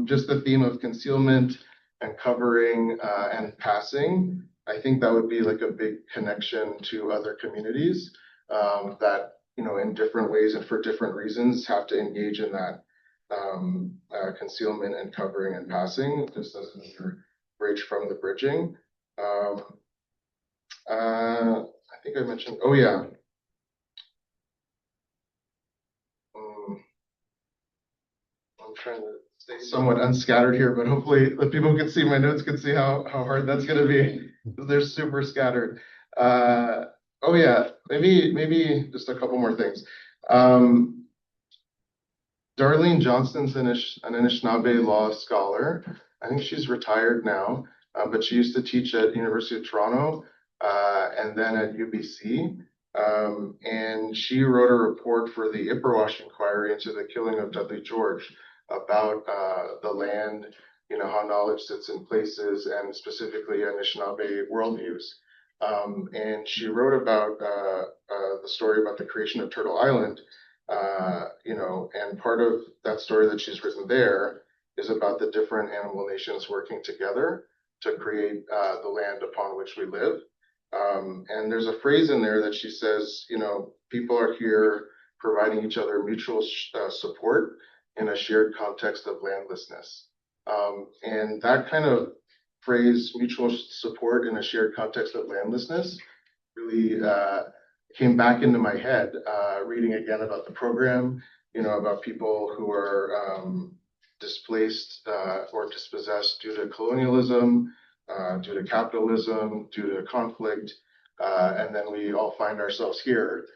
just the theme of concealment and covering and passing, I think that would be like a big connection to other communities that, in different ways and for different reasons have to engage in that concealment and covering and passing, just as another bridge from the bridging. I think I mentioned, oh yeah. I'm trying to stay somewhat unscattered here, but hopefully the people who can see my notes can see how hard that's going to be. They're super scattered. Oh yeah, maybe just a couple more things. Darlene Johnston's an Anishinaabe law scholar. I think she's retired now, but she used to teach at University of Toronto and then at UBC. And she wrote a report for the Ipperwash inquiry into the killing of Dudley George about the land, how knowledge sits in places, and specifically Anishinaabe worldviews. And she wrote about the story about the creation of Turtle Island. And part of that story that she's written there is about the different animal nations working together to create the land upon which we live. And there's a phrase in there that she says, people are here providing each other mutual support in a shared context of landlessness. And that kind of phrase, mutual support in a shared context of landlessness, really came back into my head, reading again about the program, about people who are displaced or dispossessed due to colonialism, due to capitalism, due to conflict, and then we all find ourselves here,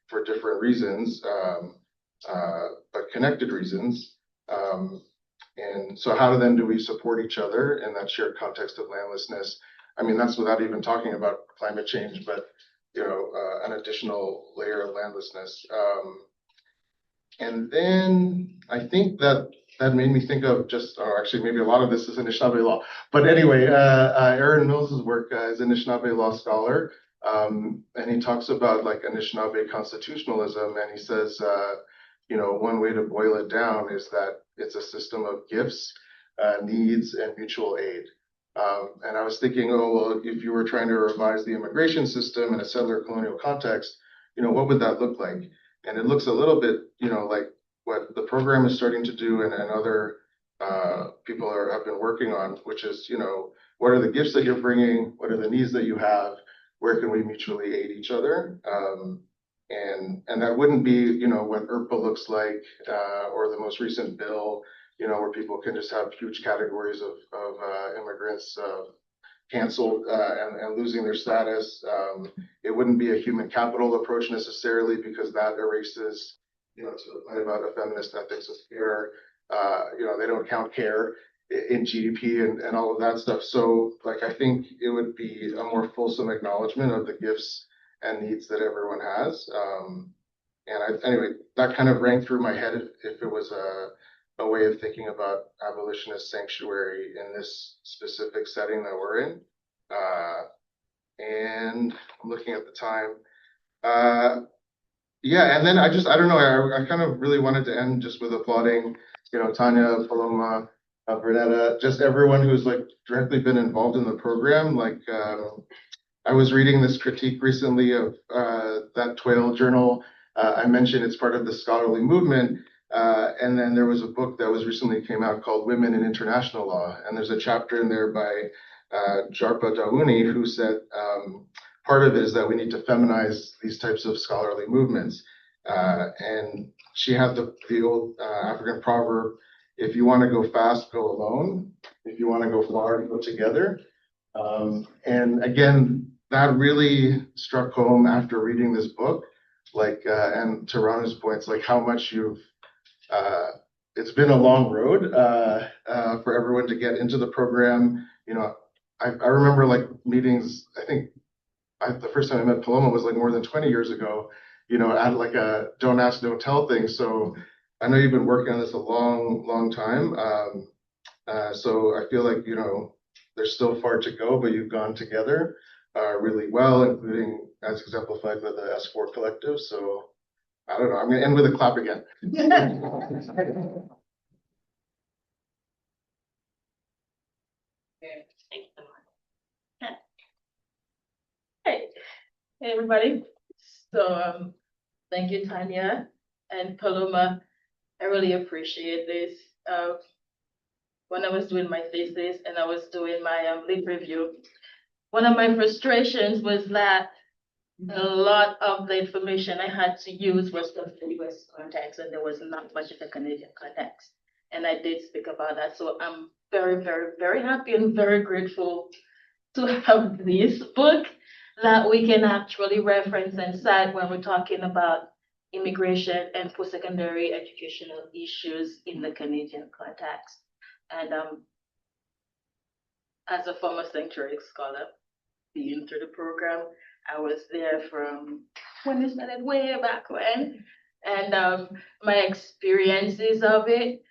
for different reasons, but connected reasons. And so how then do we support each other in that shared context of landlessness? I mean, that's without even talking about climate change, but an additional layer of landlessness. And then I think that made me think of actually maybe a lot of this is Anishinaabe law. But anyway, Aaron Mills's work as Anishinaabe law scholar, and he talks about like Anishinaabe constitutionalism, and he says, one way to boil it down is that it's a system of gifts, needs, and mutual aid. And I was thinking, if you were trying to revise the immigration system in a settler colonial context, what would that look like? And it looks a little bit, like what the program is starting to do and other people have been working on, which is, what are the gifts that you're bringing? What are the needs that you have? Where can we mutually aid each other? And that wouldn't be, you know, what IRPA looks like, or the most recent bill, you know, where people can just have huge categories of immigrants canceled and losing their status. It wouldn't be a human capital approach necessarily, because that erases, you know, to the point about a feminist ethics of care. You know, they don't count care in GDP and all of that stuff. So, like, I think it would be a more fulsome acknowledgement of the gifts and needs that everyone has. Anyway, that kind of rang through my head if it was a way of thinking about abolitionist sanctuary in this specific setting that we're in. And I'm looking at the time. Yeah, and then I don't know, I kind of really wanted to end just with applauding, you know, Tanya, Paloma, Vernetta, just everyone who's like directly been involved in the program. Like, I was reading this critique recently of that Twale journal. I mentioned it's part of the scholarly movement. And then there was a book that was recently came out called Women in International Law. And there's a chapter in there by Jarpa Dawouni, who said part of it is that we need to feminize these types of scholarly movements. And she had the old African proverb, if you want to go fast, go alone. If you want to go far, go together. And again, that really struck home after reading this book. Like, and to Ranu's points, like how much you've it's been a long road for everyone to get into the program. You know, I remember like meetings, I think the first time I met Paloma was like more than 20 years ago, you know, at like a don't ask, don't tell thing. So I know you've been working on this a long time. So I feel like, you know, there's still far to go, but you've gone together really well, including as exemplified by the S4 collective. So I don't know, I'm going to end with a clap again. Hey, everybody. So thank you, Tanya and Paloma. I really appreciate this. When I was doing my thesis and I was doing my lit review, one of my frustrations was that a lot of the information I had to use was from the US context, and there was not much of the Canadian context. And I did speak about that. So I'm very happy and very grateful to have this book that we can actually reference and cite when we're talking about immigration and post-secondary educational issues in the Canadian context. And as a former sanctuary scholar, being through the program, I was there from when it started, way back when, and my experiences of it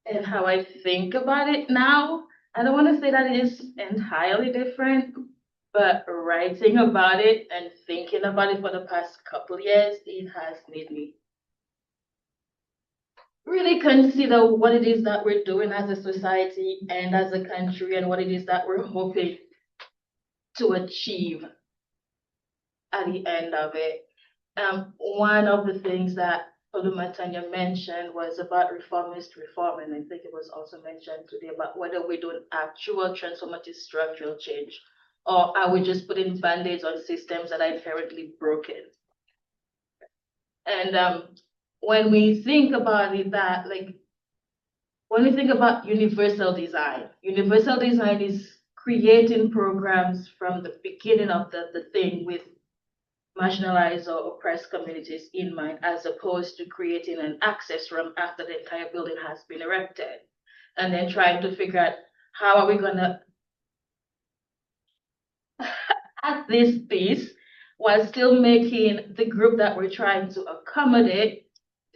and how I think about it now. I don't want to say that it is entirely different, but writing about it and thinking about it for the past couple years, it has made me really consider what it is that we're doing as a society and as a country, and what it is that we're hoping to achieve at the end of it. One of the things that Paloma Tanya mentioned was about reformist reform, and I think it was also mentioned today about whether we're doing actual transformative structural change, or are we just putting band-aids on systems that are inherently broken. And when we think about it, that like when we think about universal design is creating programs from the beginning of the thing with marginalized or oppressed communities in mind, as opposed to creating an access ramp after the entire building has been erected, and then trying to figure out how are we gonna add this piece while still making the group that we're trying to accommodate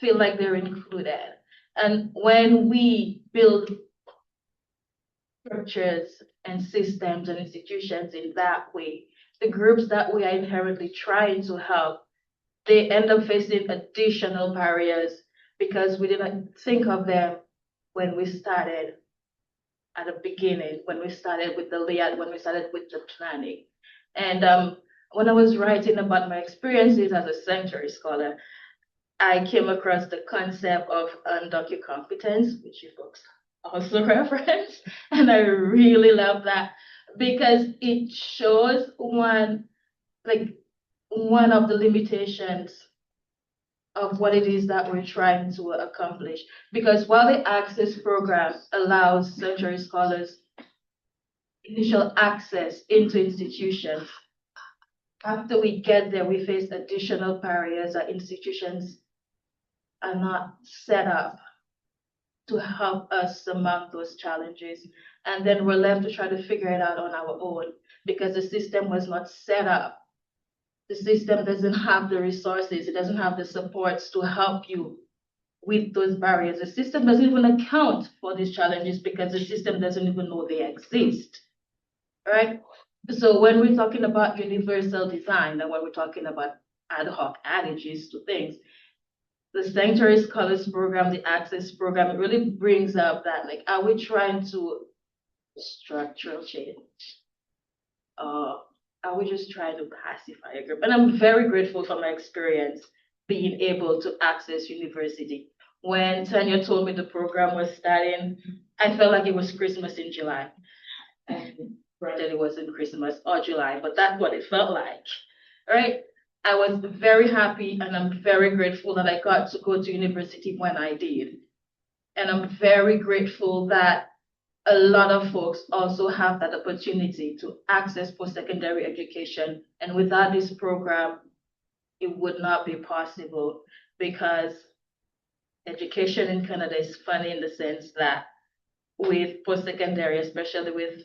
feel like they're included. And when we build structures and systems and institutions in that way, the groups that we are inherently trying to help, they end up facing additional barriers because we didn't think of them when we started at the beginning, when we started with the layout, when we started with the planning. And when I was writing about my experiences as a sanctuary scholar, I came across the concept of undocumented competence, which you folks also reference, and I really love that because it shows one, like, one of the limitations of what it is that we're trying to accomplish. Because while the access program allows sanctuary scholars initial access into institutions, after we get there, we face additional barriers. Our institutions are not set up to help us surmount those challenges. And then we're left to try to figure it out on our own because the system was not set up. The system doesn't have the resources, it doesn't have the supports to help you with those barriers. The system doesn't even account for these challenges because the system doesn't even know they exist, right? So when we're talking about universal design and when we're talking about ad hoc adages to things, the Sanctuary Scholars Program, the Access Program, it really brings up that, like, are we trying to structural change? Are we just trying to pacify a group? And I'm very grateful for my experience being able to access university. When Tanya told me the program was starting, I felt like it was Christmas in July. And granted, it wasn't Christmas or July, but that's what it felt like, right? I was very happy and I'm very grateful that I got to go to university when I did. And I'm very grateful that a lot of folks also have that opportunity to access post-secondary education. And without this program, it would not be possible because education in Canada is funny in the sense that with post-secondary, especially with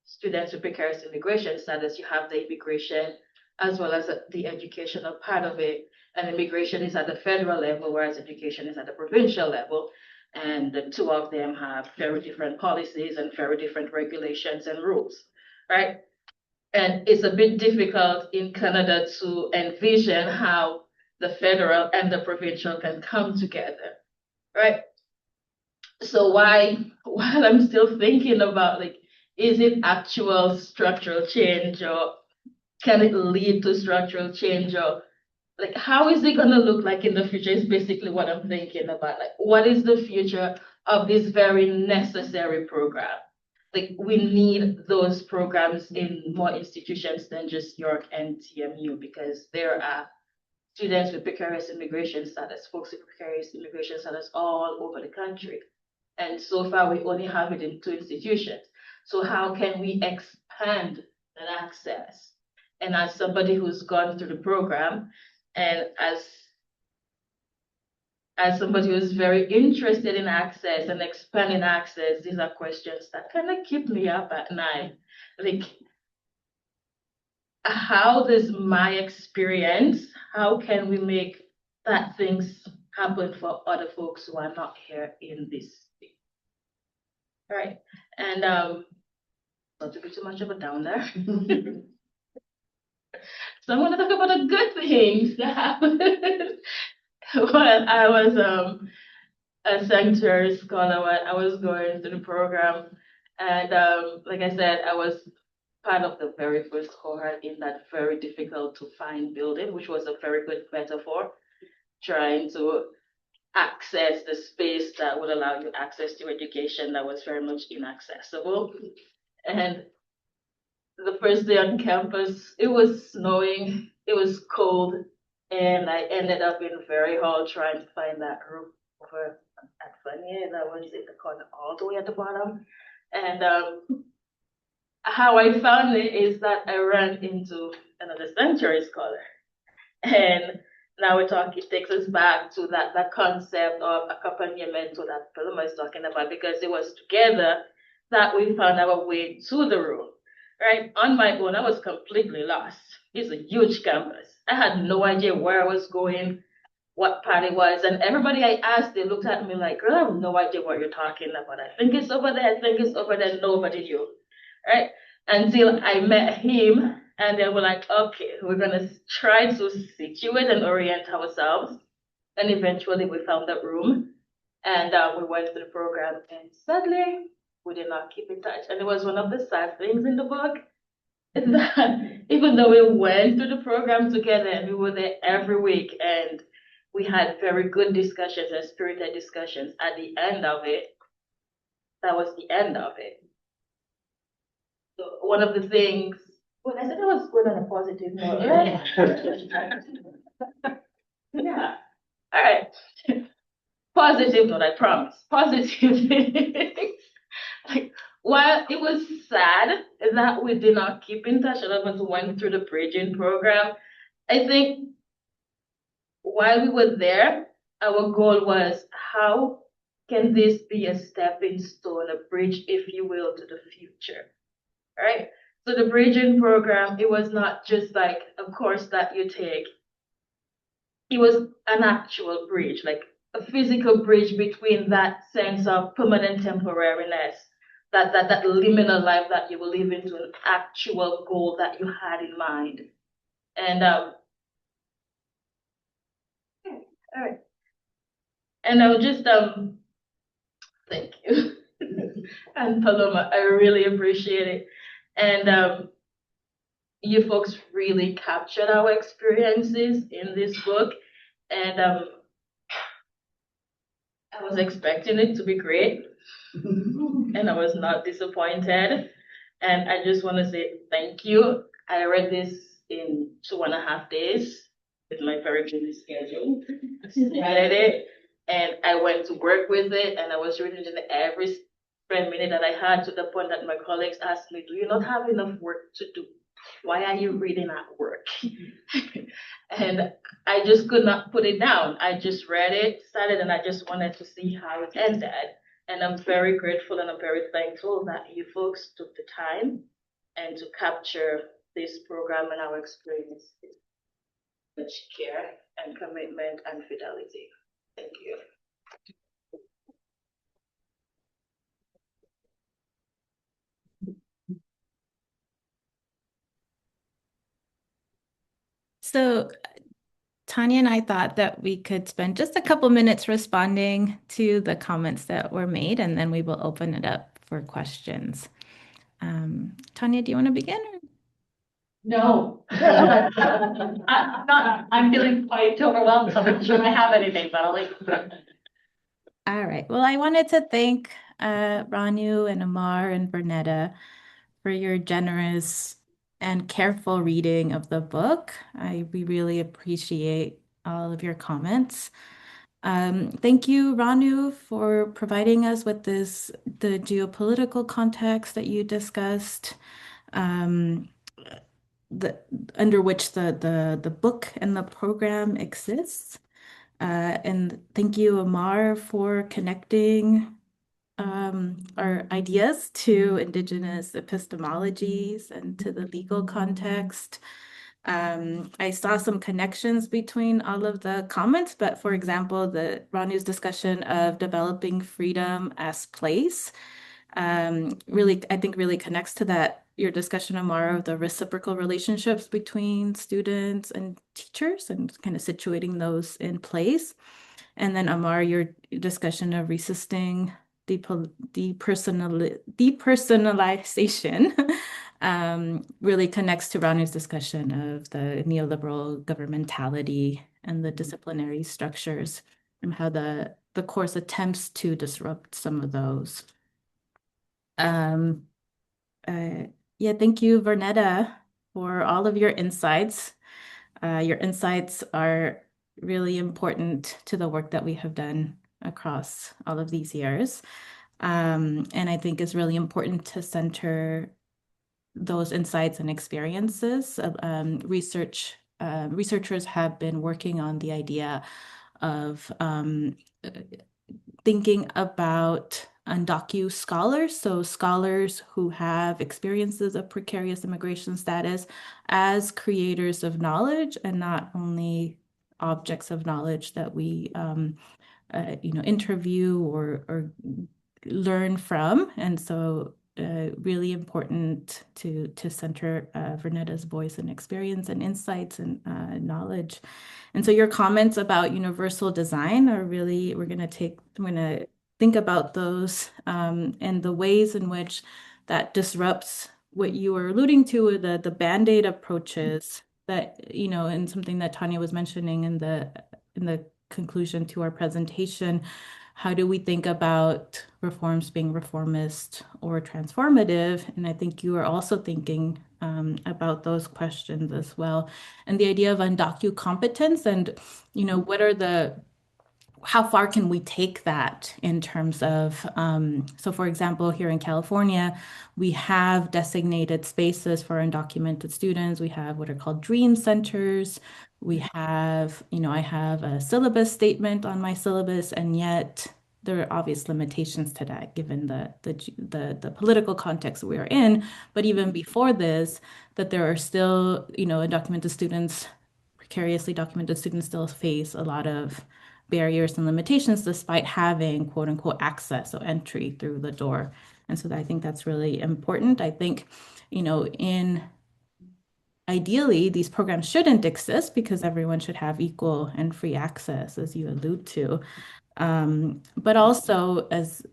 students with precarious immigration status, you have the immigration as well as the educational part of it. And immigration is at the federal level, whereas education is at the provincial level. And the two of them have very different policies and very different regulations and rules, right? And it's a bit difficult in Canada to envision how the federal and the provincial can come together, right? So while I'm still thinking about, like, is it actual structural change or can it lead to structural change or like how is it going to look like in the future is basically what I'm thinking about. Like, what is the future of this very necessary program? Like, we need those programs in more institutions than just York and TMU because there are students with precarious immigration status, folks with precarious immigration status all over the country. And so far, we only have it in 2 institutions. So how can we expand that access? And as somebody who's gone through the program, and as somebody who's very interested in access and expanding access, these are questions that kind of keep me up at night. Like, how does my experience, how can we make that things happen for other folks who are not here in this state? All right, and not to be too much of a downer. So I'm going to talk about the good things that happened when I was a sanctuary scholar, when I was going through the program. And like I said, I was part of the very first cohort in that very difficult to find building, which was a very good metaphor, trying to access the space that would allow you access to education that was very much inaccessible. And the first day on campus, it was snowing, it was cold, and I ended up in Ferry Hall trying to find that roof over at Vernetta that was in the corner all the way at the bottom. And how I found it is that I ran into another sanctuary scholar. And now it takes us back to that concept of accompaniment that Paloma is talking about, because it was together that we found our way to the room. Right? On my own, I was completely lost. It's a huge campus. I had no idea where I was going, what part it was. And everybody I asked, they looked at me like, girl, I have no idea what you're talking about. I think it's over there. I think it's over there. Nobody knew. Right? Until I met him. And then we're like, okay, we're going to try to situate and orient ourselves. And eventually we found that room. And we went through the program. And sadly, we did not keep in touch. And it was one of the sad things in the book is that even though we went through the program together and we were there every week and we had very good discussions and spirited discussions, at the end of it, that was the end of it. So one of the things Well, I said it was good on a positive note, right? Yeah. All right. Positive note, I promise. Positive. Like, while it was sad that we did not keep in touch, a lot of us went through the bridging program. I think while we were there, our goal was how can this be a stepping stone, a bridge, if you will, to the future, right? So the bridging program, it was not just like a course that you take. It was an actual bridge, like a physical bridge between that sense of permanent temporariness, that liminal life that you will live into an actual goal that you had in mind. And all right. And I would just thank you. And Paloma, I really appreciate it. And you folks really captured our experiences in this book. And I was expecting it to be great. And I was not disappointed. And I just want to say thank you. I read this in 2.5 days with my very busy schedule. I read it and I went to work with it, and I was reading it every spare minute that I had, to the point that my colleagues asked me, "Do you not have enough work to do? Why are you reading at work?" And I just could not put it down. I just read it, started, and I just wanted to see how it ended. And I'm very grateful and I'm very thankful that you folks took the time and to capture this program and our experiences, much care and commitment and fidelity. Thank you. So Tanya and I thought that we could spend just a couple minutes responding to the comments that were made, and then we will open it up for questions. Tanya, do you want to begin? No. I'm feeling quite overwhelmed, so I'm not sure I have anything, but I'll leave. All right. Well, I wanted to thank Ranu and Amar and Vernetta for your generous and careful reading of the book. We really appreciate all of your comments. Thank you, Ranu, for providing us with the geopolitical context that you discussed, under which the book and the program exists. And thank you, Amar, for connecting our ideas to Indigenous epistemologies and to the legal context. I saw some connections between all of the comments, but for example, Ranu's discussion of developing freedom as place, really, I think really connects to that, your discussion, Amar, of the reciprocal relationships between students and teachers and kind of situating those in place. And then Amar, your discussion of resisting depersonalization really connects to Ranu's discussion of the neoliberal governmentality and the disciplinary structures and how the course attempts to disrupt some of those. Yeah, thank you, Vernetta, for all of your insights. Your insights are really important to the work that we have done across all of these years. And I think it's really important to center those insights and experiences. Researchers have been working on the idea of thinking about undocumented scholars, so scholars who have experiences of precarious immigration status as creators of knowledge and not only objects of knowledge that we interview or learn from. And so really important to center Vernetta's voice and experience and insights and knowledge. And so your comments about universal design are really, I'm going to think about those and the ways in which that disrupts what you were alluding to, the Band-Aid approaches that, and something that Tanya was mentioning in the conclusion to our presentation, how do we think about reforms being reformist or transformative? And I think you are also thinking about those questions as well. And the idea of undocu competence and, what are how far can we take that in terms of, so for example, here in California, we have designated spaces for undocumented students. We have what are called dream centers. We have, I have a syllabus statement on my syllabus, and yet there are obvious limitations to that given the political context that we are in. But even before this, that there are still, undocumented students, precariously documented students still face a lot of barriers and limitations despite having quote unquote access or entry through the door. And so I think that's really important. I think, ideally, these programs shouldn't exist because everyone should have equal and free access, as you allude to. But also, as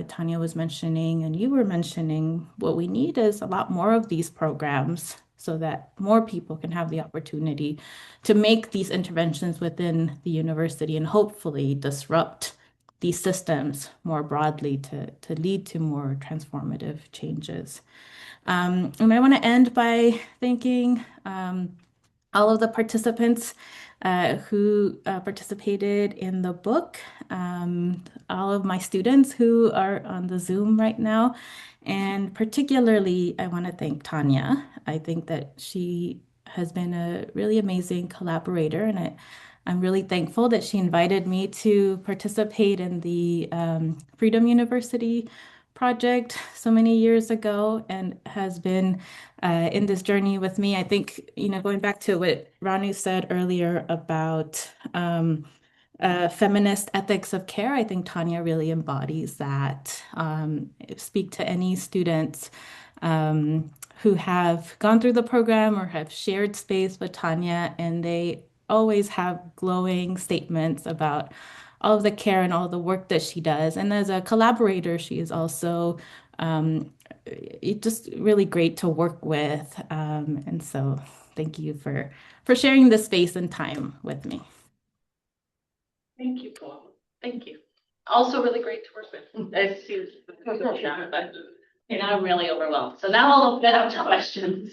Tanya was mentioning, and you were mentioning, what we need is a lot more of these programs so that more people can have the opportunity to make these interventions within the university and hopefully disrupt these systems more broadly to lead to more transformative changes. And I want to end by thanking all of the participants who participated in the book, all of my students who are on the Zoom right now, and particularly I want to thank Tanya. I think that she has been a really amazing collaborator, and I'm really thankful that she invited me to participate in the Freedom University project so many years ago and has been in this journey with me. I think, going back to what Ranu said earlier about feminist ethics of care, I think Tanya really embodies that. Speak to any students who have gone through the program or have shared space with Tanya, and they always have glowing statements about all of the care and all the work that she does. And as a collaborator, she is also just really great to work with. And so thank you for sharing this space and time with me. Thank you, Paloma. Thank you. Also really great to work with. I see this, and I'm really overwhelmed. So now I'll open it up to questions.